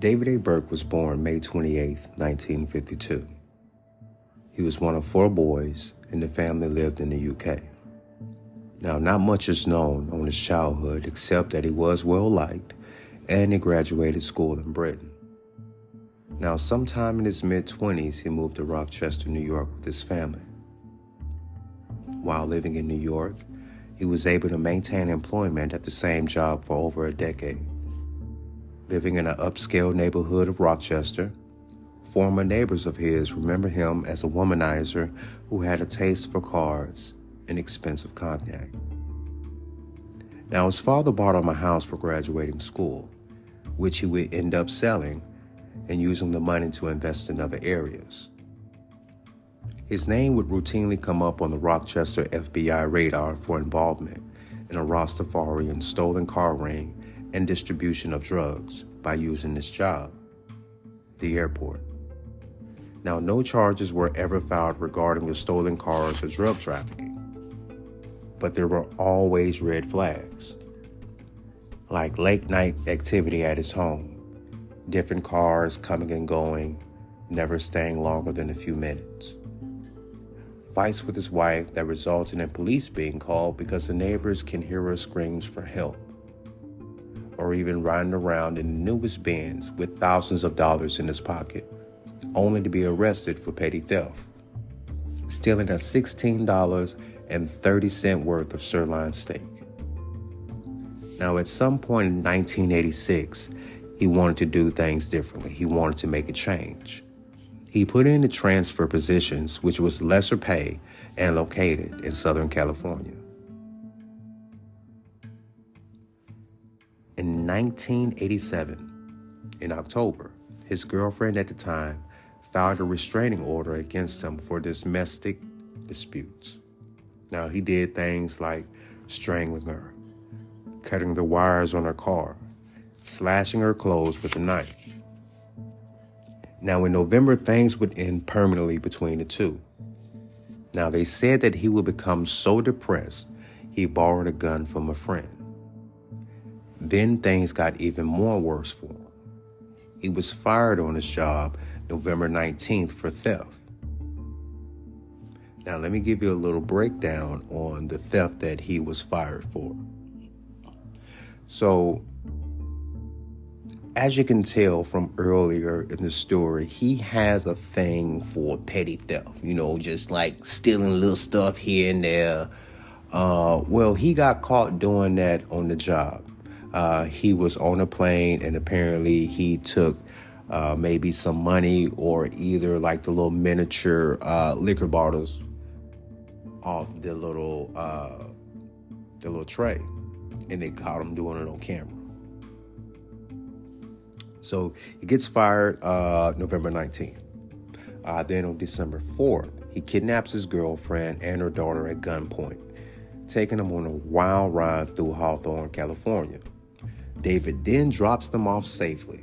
David A. Burke was born May 28, 1952. He was one of four boys, and the family lived in the UK. Now, not much is known on his childhood except that he was well-liked and he graduated school in Britain. Now, sometime in his mid-20s, he moved to Rochester, New York with his family. While living in New York, he was able to maintain employment at the same job for over a decade. Living in an upscale neighborhood of Rochester, former neighbors of his remember him as a womanizer who had a taste for cars and expensive cognac. Now, his father bought him a house for graduating school, which he would end up selling and using the money to invest in other areas. His name would routinely come up on the Rochester FBI radar for involvement in a Rastafarian stolen car ring and distribution of drugs by using this job, the airport. Now, no charges were ever filed regarding the stolen cars or drug trafficking, but there were always red flags, like late night activity at his home, different cars coming and going, never staying longer than a few minutes. Fights with his wife that resulted in police being called because the neighbors can hear her screams for help, or even riding around in the newest Benz with thousands of dollars in his pocket, only to be arrested for petty theft, stealing a $16.30 worth of sirloin steak. Now, at some point in 1986, he wanted to do things differently. He wanted to make a change. He put in the transfer positions, which was lesser pay and located in Southern California. In 1987, in October, his girlfriend at the time filed a restraining order against him for domestic disputes. Now, he did things like strangling her, cutting the wires on her car, slashing her clothes with a knife. Now, in November, things would end permanently between the two. Now, they said that he would become so depressed, he borrowed a gun from a friend. Then things got even more worse for him. He was fired on his job November 19th for theft. Now, let me give you a little breakdown on the theft that he was fired for. So, as you can tell from earlier in the story, he has a thing for petty theft, just like stealing little stuff here and there. Well, he got caught doing that on the job. He was on a plane, and apparently he took maybe some money or either like the little miniature liquor bottles off the little tray, and they caught him doing it on camera. So he gets fired November 19th. Then on December 4th, he kidnaps his girlfriend and her daughter at gunpoint, taking them on a wild ride through Hawthorne, California. David then drops them off safely.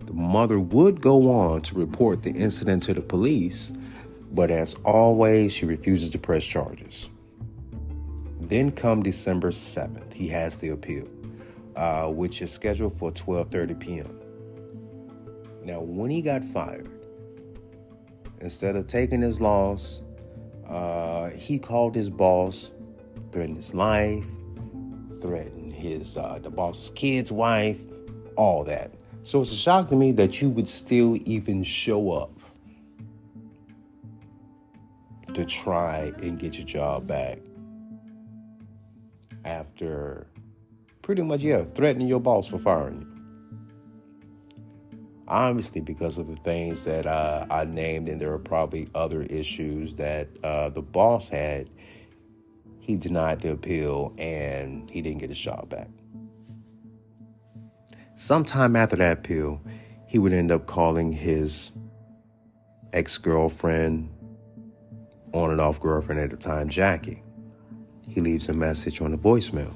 The mother would go on to report the incident to the police, but as always, she refuses to press charges. Then come December 7th, he has the appeal, which is scheduled for 12:30 p.m. Now, when he got fired, instead of taking his loss, he called his boss, threatened his life, threatened the boss's kid's wife, all that. So it's a shock to me that you would still even show up to try and get your job back after pretty much, threatening your boss for firing you. Obviously, because of the things that I named, and there are probably other issues that the boss had, he denied the appeal and he didn't get his job back. Sometime after that appeal, he would end up calling his ex-girlfriend, on and off girlfriend at the time, Jackie. He leaves a message on the voicemail.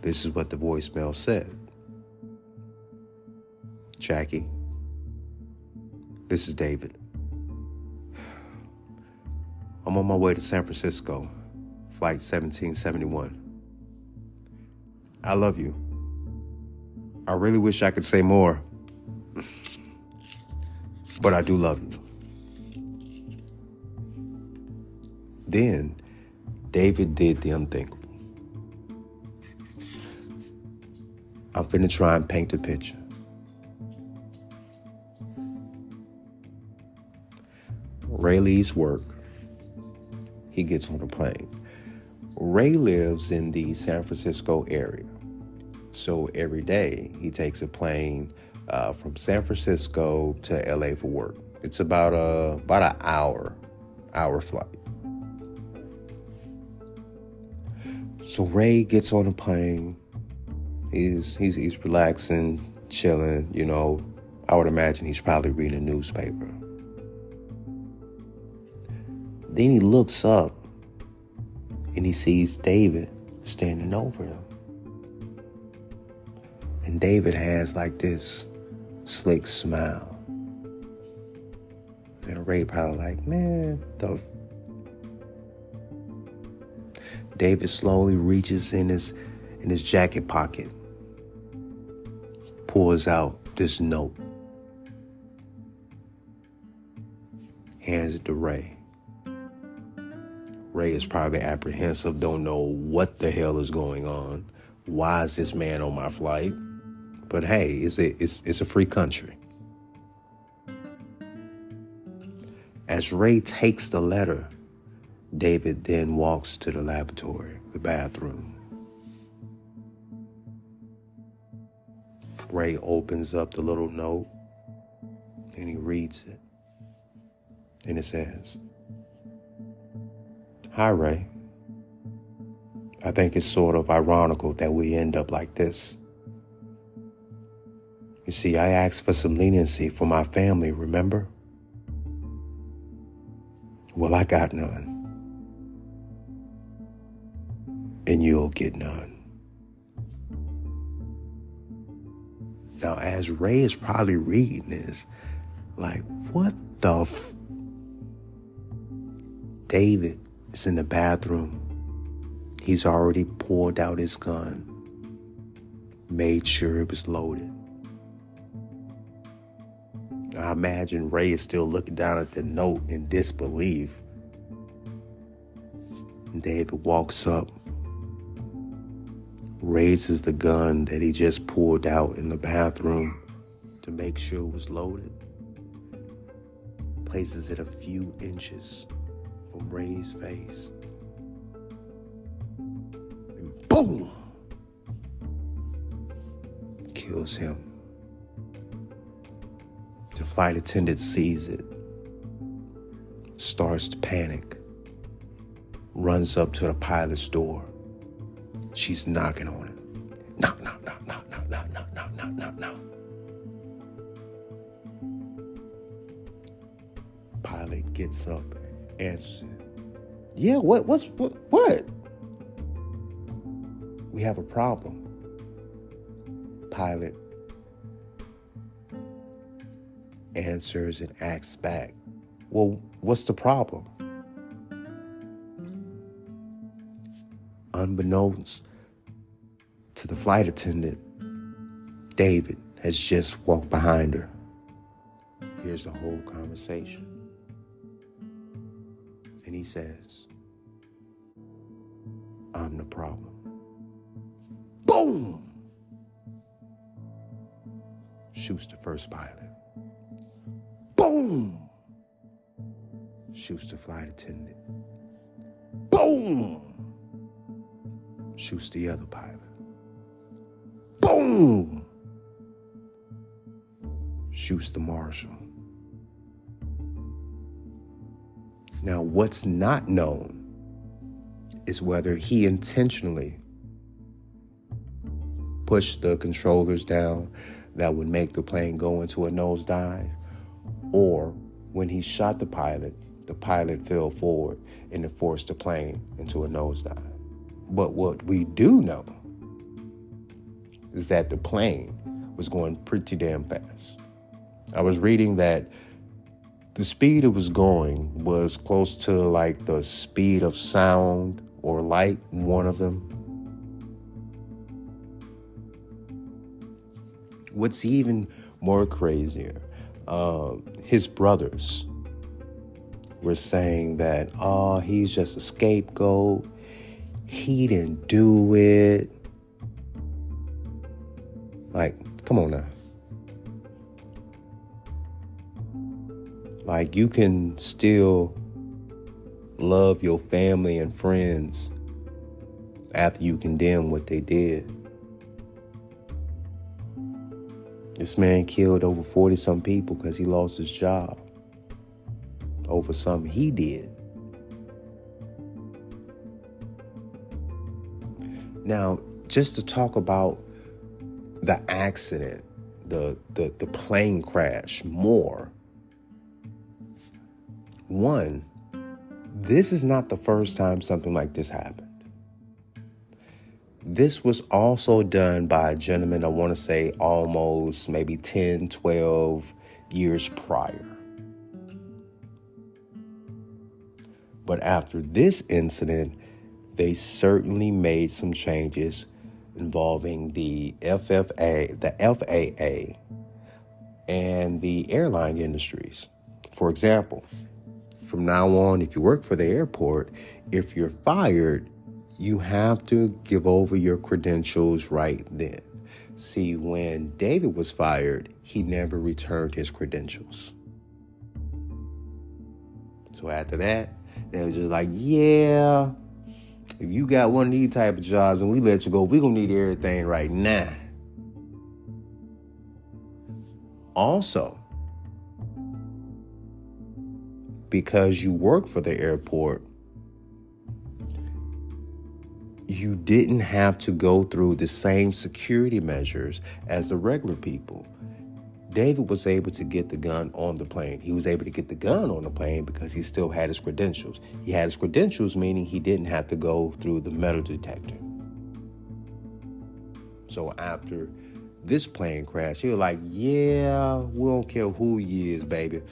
This is what the voicemail said. Jackie, this is David. I'm on my way to San Francisco, flight 1771. I love you. I really wish I could say more, but I do love you. Then David did the unthinkable. I'm finna try and paint the picture. Ray leaves work. He gets on a plane. Ray lives in the San Francisco area. So every day he takes a plane from San Francisco to LA for work. It's about an hour flight. So Ray gets on the plane. He's relaxing, chilling, you know. I would imagine he's probably reading a newspaper. Then he looks up and he sees David standing over him. And David has like this slick smile. And Ray probably like, man, David slowly reaches in his jacket pocket, pulls out this note, hands it to Ray. Ray is probably apprehensive, don't know what the hell is going on. Why is this man on my flight? But hey, it's a free country. As Ray takes the letter, David then walks to the lavatory, the bathroom. Ray opens up the little note and he reads it. And it says, "Hi, Ray. I think it's sort of ironical that we end up like this. You see, I asked for some leniency for my family, remember? Well, I got none. And you'll get none." Now, as Ray is probably reading this, like, what the David is in the bathroom. He's already pulled out his gun, made sure it was loaded. I imagine Ray is still looking down at the note in disbelief. And David walks up, raises the gun that he just pulled out in the bathroom to make sure it was loaded, places it a few inches from Ray's face, and boom, kills him. The flight attendant sees it, starts to panic, runs up to the pilot's door. She's knocking on it. Knock, knock, knock, knock, knock, knock, knock, knock, knock, knock, knock. Pilot gets up, answers it. Yeah, what? We have a problem. Pilot answers and asks back, well, what's the problem? Unbeknownst to the flight attendant, David has just walked behind her. Here's the whole conversation. And he says, "I'm the problem." Boom! Shoots the first pilot. Boom! Shoots the flight attendant. Boom! Shoots the other pilot. Boom! Shoots the marshal. Now, what's not known is whether he intentionally pushed the controllers down that would make the plane go into a nosedive, or when he shot the pilot fell forward and it forced the plane into a nosedive. But what we do know is that the plane was going pretty damn fast. I was reading that the speed it was going was close to like the speed of sound or light, one of them. What's even more crazier, his brothers were saying that, oh, he's just a scapegoat. He didn't do it. Like, come on now. Like, you can still love your family and friends after you condemn what they did. This man killed over 40-some people because he lost his job over something he did. Now, just to talk about the accident, the plane crash more. One, this is not the first time something like this happened. This was also done by a gentleman, I want to say almost maybe 10, 12 years prior. But after this incident, they certainly made some changes involving the FAA, and the airline industries. For example, from now on, if you work for the airport, if you're fired, you have to give over your credentials right then. See, when David was fired, he never returned his credentials. So after that, they were just like, yeah, if you got one of these type of jobs and we let you go, we're going to need everything right now. Also, because you work for the airport, you didn't have to go through the same security measures as the regular people. David was able to get the gun on the plane. He was able to get the gun on the plane because he still had his credentials. He had his credentials, meaning he didn't have to go through the metal detector. So after this plane crash, he was like, yeah, we don't care who he is, baby.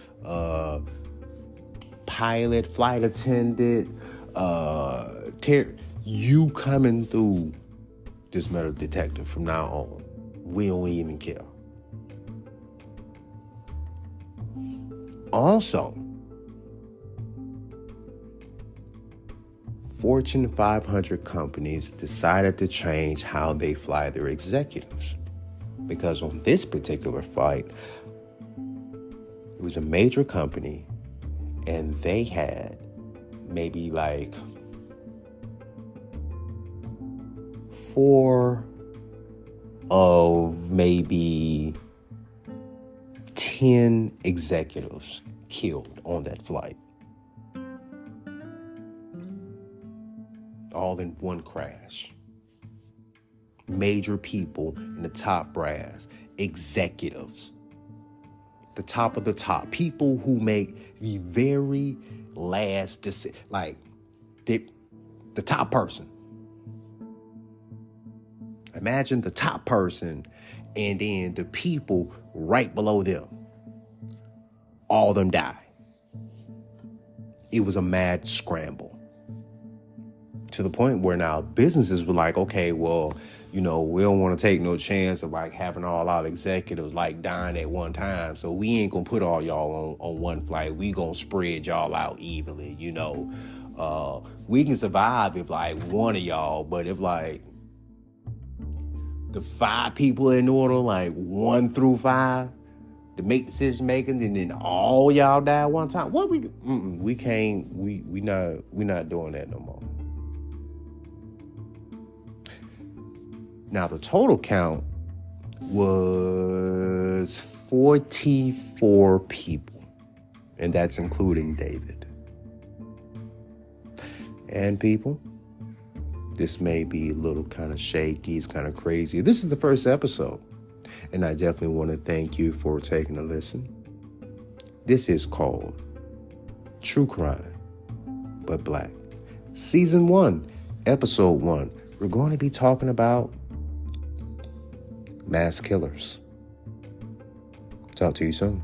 Pilot, flight attendant, you coming through this metal detector from now on. We don't even care. Also, Fortune 500 companies decided to change how they fly their executives. Because on this particular flight, it was a major company and they had maybe like 4 of maybe 10 executives killed on that flight. All in one crash. Major people in the top brass, executives, the top of the top, people who make the very last decision, like the top person. Imagine the top person and then the people right below them. All of them die. It was a mad scramble. To the point where now businesses were like, okay, well, we don't want to take no chance of like having all our executives like dying at one time. So we ain't going to put all y'all on one flight. We going to spread y'all out evenly, we can survive if like one of y'all, but if like the 5 people in order, like 1 through 5, to make decision making, and then all y'all die at one time. What we can't. We not doing that no more. Now the total count was 44 people, and that's including David. And people, this may be a little kind of shaky, it's kind of crazy. This is the first episode, and I definitely want to thank you for taking a listen. This is called True Crime, but Black. Season 1, Episode 1. We're going to be talking about mass killers. Talk to you soon.